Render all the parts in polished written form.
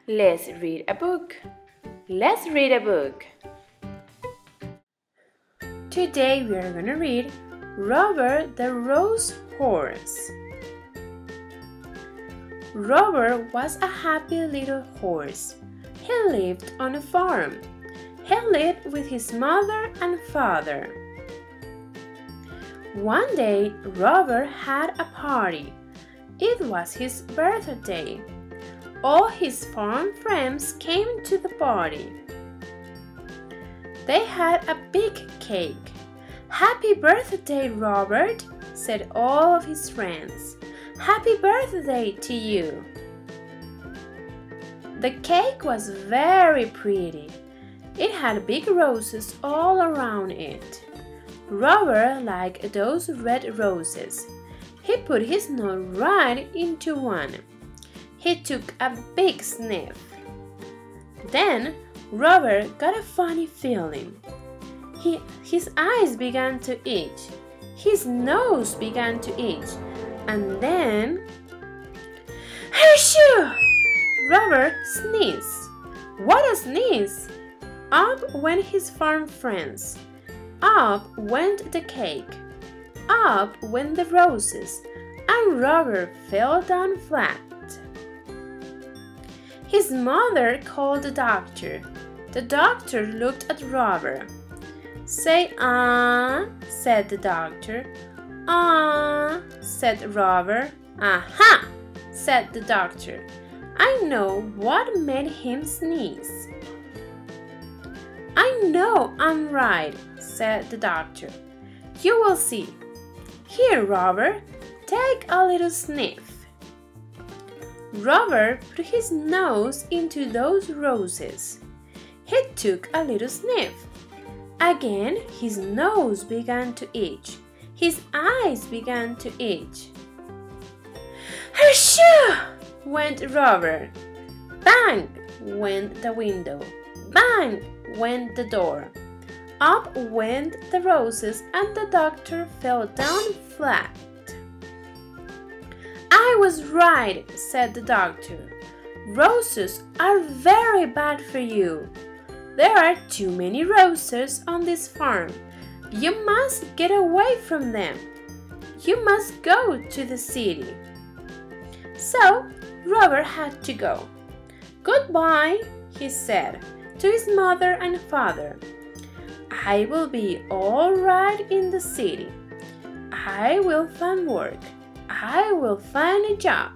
Let's read a book. Let's read a book. Today we are going to read Robert the Rose Horse. Robert was a happy little horse. He lived on a farm. He lived with his mother and father. One day, Robert had a party. It was his birthday. All his farm friends came to the party. They had a big cake. "Happy birthday, Robert," said all of his friends. "Happy birthday to you." The cake was very pretty. It had big roses all around it. Robert liked those red roses. He put his nose right into one. He took a big sniff. Then Robert got a funny feeling. His eyes began to itch. His nose began to itch. And then... Achoo! Robert sneezed. What a sneeze! Up went his farm friends. Up went the cake. Up went the roses. And Robert fell down flat. His mother called the doctor. The doctor looked at Robert. "Say ah," said the doctor. "Ah," said Robert. "Aha," said the doctor. "I know what made him sneeze." "I know I'm right," said the doctor. "You will see. Here, Robert, take a little sniff." Robert put his nose into those roses. He took a little sniff. Again, his nose began to itch. His eyes began to itch. Achoo! Went Robert. Bang! Went the window. Bang! Went the door. Up went the roses and the doctor fell down flat. "I was right," said the doctor. "Roses are very bad for you. There are too many roses on this farm. You must get away from them. You must go to the city." So Robert had to go. "Goodbye," he said to his mother and father. "I will be all right in the city. I will find work. I will find a job."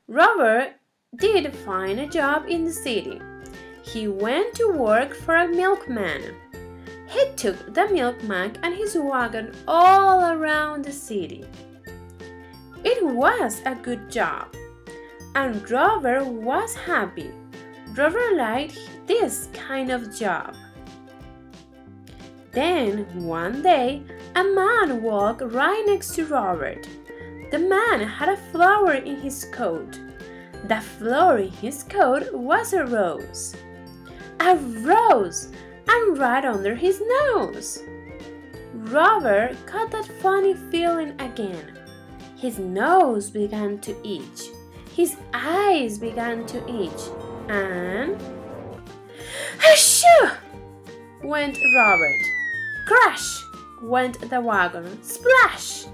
Robert did find a job in the city. He went to work for a milkman. He took the milkman and his wagon all around the city. It was a good job, and Robert was happy. Robert liked this kind of job. Then one day, a man walked right next to Robert. The man had a flower in his coat. The flower in his coat was a rose. A rose! And right under his nose! Robert got that funny feeling again. His nose began to itch. His eyes began to itch. And... Achoo! Went Robert. Crash! Went the wagon. Splash!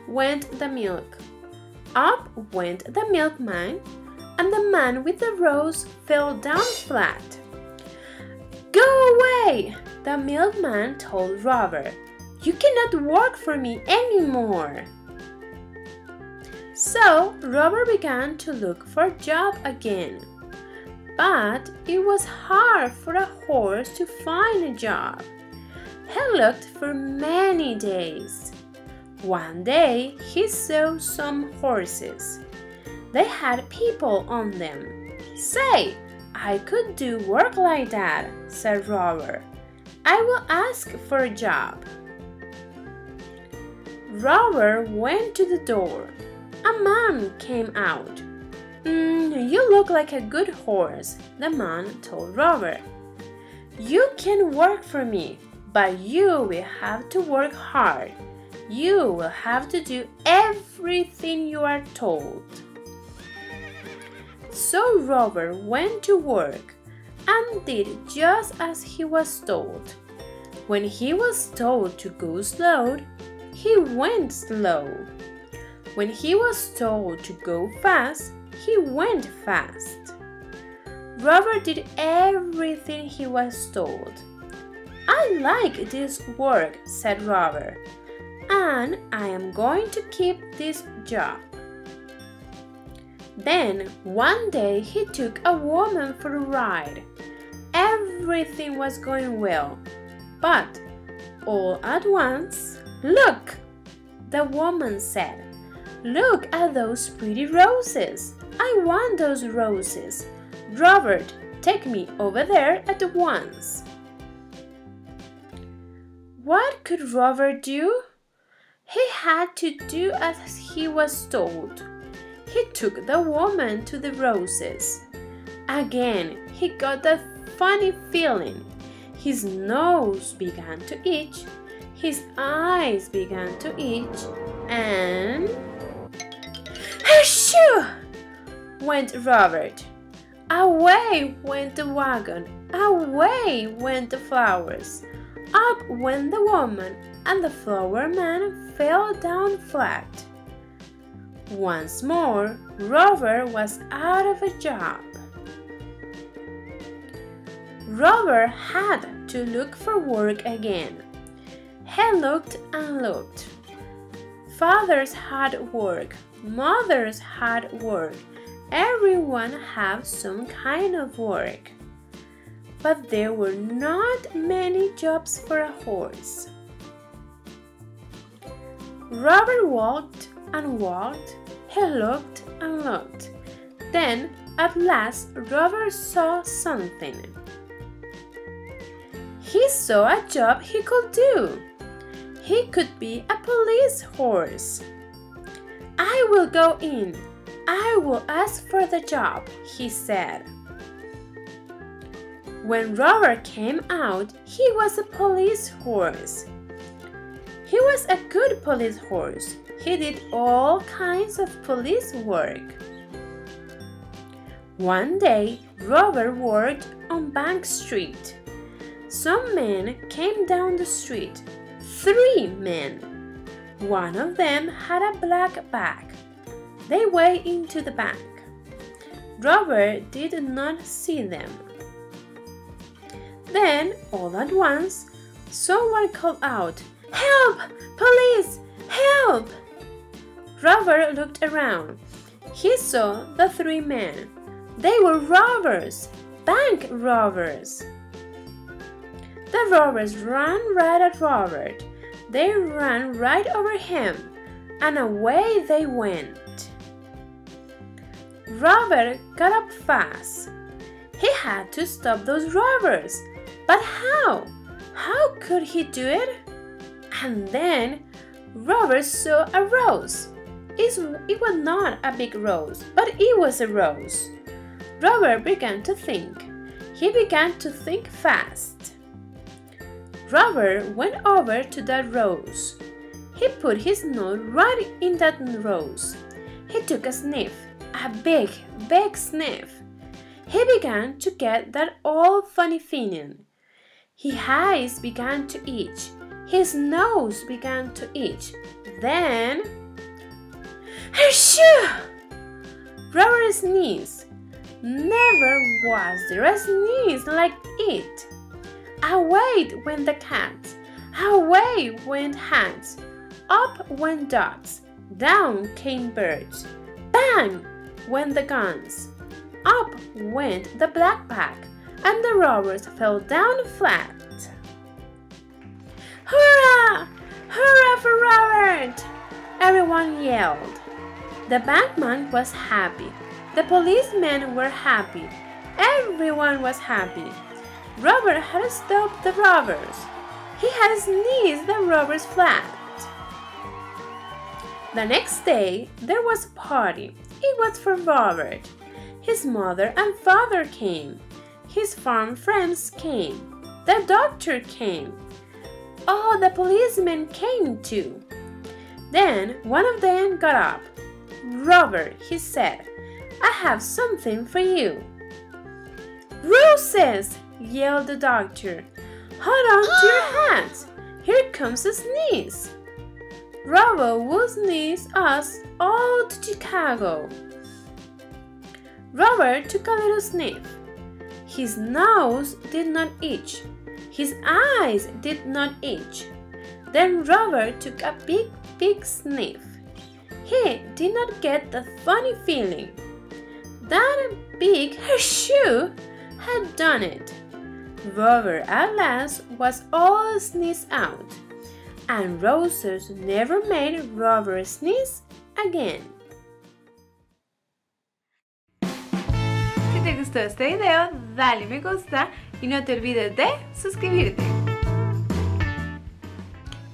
Went the milk. Up went the milkman, and the man with the rose fell down flat. "Go away!" the milkman told Robert. "You cannot work for me anymore." So Robert began to look for a job again. But it was hard for a horse to find a job. He looked for many days. One day he saw some horses. They had people on them. "Say, I could do work like that," said Robert. "I will ask for a job." Robert went to the door. A man came out. You look like a good horse," the man told Robert. "You can work for me, but you will have to work hard. You will have to do everything you are told." So Robert went to work and did just as he was told. When he was told to go slow, he went slow. When he was told to go fast, he went fast. Robert did everything he was told. "I like this work," said Robert, "and I am going to keep this job." Then one day he took a woman for a ride. Everything was going well, but all at once, "Look," the woman said. "Look at those pretty roses. I want those roses. Robert, take me over there at once." What could Robert do? He had to do as he was told. He took the woman to the roses. Again, he got that funny feeling. His nose began to itch, his eyes began to itch, and "Achoo!" went Robert. Away went the wagon, away went the flowers, up went the woman, and the flower man fell down flat. Once more, Robert was out of a job. Robert had to look for work again. He looked and looked. Fathers had work, mothers had work, everyone had some kind of work. But there were not many jobs for a horse. Robert walked and walked, he looked and looked. Then, at last, Robert saw something. He saw a job he could do. He could be a police horse. "I will go in. I will ask for the job," he said. When Robert came out, he was a police horse. He was a good police horse. He did all kinds of police work. One day, Robert worked on Bank Street. Some men came down the street. 3 men. One of them had a black bag. They went into the bank. Robert did not see them. Then, all at once, someone called out, "Help! Police! Help!" Robert looked around. He saw the 3 men. They were robbers, bank robbers. The robbers ran right at Robert. They ran right over him, and away they went. Robert got up fast. He had to stop those robbers. But how? How could he do it? And then Robert saw a rose. It was not a big rose, but it was a rose. Robert began to think. He began to think fast. Robert went over to that rose. He put his nose right in that rose. He took a sniff, a big, big sniff. He began to get that old funny feeling. His eyes began to itch. His nose began to itch. Then, achoo! Robert sneezed. Never was there a sneeze like it. Away went the cat. Away went hens. Up went ducks. Down came birds. Bang went the guns. Up went the black bag, and the robbers fell down flat. Hurrah! Hurrah for Robert! Everyone yelled. The bankman was happy. The policemen were happy. Everyone was happy. Robert had stopped the robbers. He had sneezed the robbers flat. The next day, there was a party. It was for Robert. His mother and father came. His farm friends came. The doctor came. All the policemen came too. Then one of them got up. "Robert," he said, I have something for you. Roses! Yelled the doctor. Hold on to your hats. Here comes a sneeze. Robert will sneeze us all to Chicago. Robert took a little sniff. His nose did not itch. His eyes did not itch. Then Robert took a big sniff. He did not get the funny feeling. That big horseshoe had done it. Robert at last was all sneezed out, and Roses never made Robert sneeze again. Si te gustó este video, dale me gusta y no te olvides de suscribirte.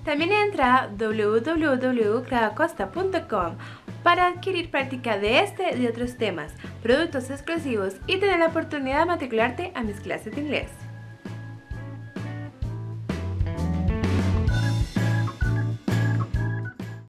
También entra a www.claudiacosta.com para adquirir práctica de este y de otros temas, productos exclusivos y tener la oportunidad de matricularte a mis clases de inglés.